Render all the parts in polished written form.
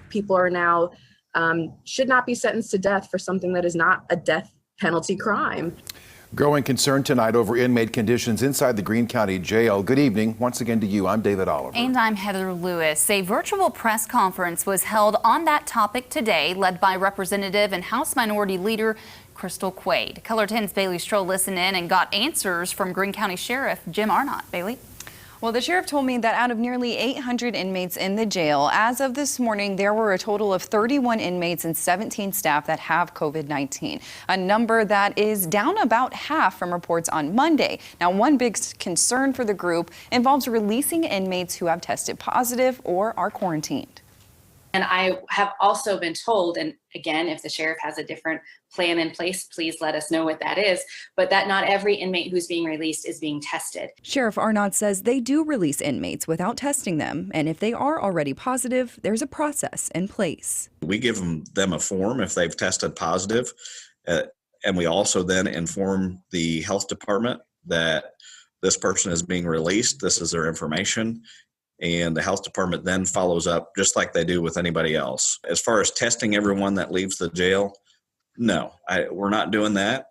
People are now should not be sentenced to death for something that is not a death penalty crime. Growing concern tonight over inmate conditions inside the Greene County Jail. Good evening. Once again to you. I'm David Oliver. And I'm Heather Lewis. A virtual press conference was held on that topic today, led by Representative and House Minority Leader Crystal Quaid. Color 10's Bailey Stroll listened in and got answers from Greene County Sheriff Jim Arnott. Bailey? Well, the sheriff told me that out of nearly 800 inmates in the jail, as of this morning, there were a total of 31 inmates and 17 staff that have COVID-19, a number that is down about half from reports on Monday. Now, one big concern for the group involves releasing inmates who have tested positive or are quarantined. And I have also been told, and again, if the sheriff has a different plan in place, please let us know what that is, but that not every inmate who's being released is being tested. Sheriff Arnott says they do release inmates without testing them, and if they are already positive, there's a process in place. We give them a form if they've tested positive, and we also then inform the health department that this person is being released. This is their information. And the health department then follows up just like they do with anybody else. As far as testing everyone that leaves the jail, no, we're not doing that.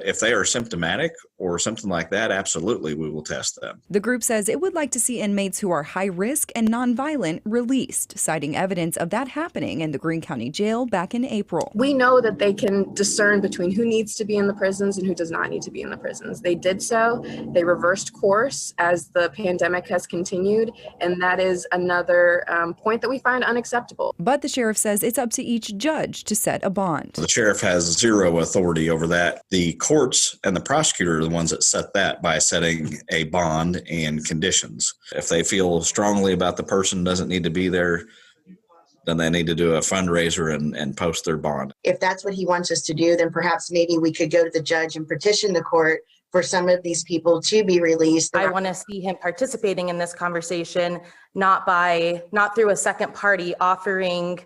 If they are symptomatic or something like that, absolutely, we will test them. The group says it would like to see inmates who are high risk and nonviolent released, citing evidence of that happening in the Greene County Jail back in April. We know that they can discern between who needs to be in the prisons and who does not need to be in the prisons. They did so. They reversed course as the pandemic has continued, and that is another point that we find unacceptable. But the sheriff says it's up to each judge to set a bond. The sheriff has zero authority over that. The courts and the prosecutor are the ones that set that by setting a bond and conditions. If they feel strongly about the person doesn't need to be there, then they need to do a fundraiser and post their bond. If that's what he wants us to do, then perhaps maybe we could go to the judge and petition the court for some of these people to be released. I want to see him participating in this conversation, not through a second party offering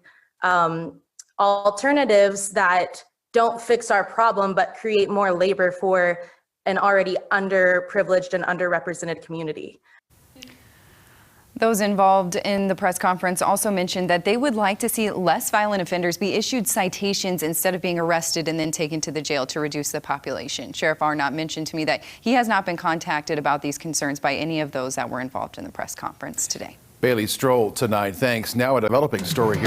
alternatives that don't fix our problem, but create more labor for an already underprivileged and underrepresented community. Those involved in the press conference also mentioned that they would like to see less violent offenders be issued citations instead of being arrested and then taken to the jail to reduce the population. Sheriff Arnott mentioned to me that he has not been contacted about these concerns by any of those that were involved in the press conference today. Bailey Stroll tonight. Thanks. Now a developing story here.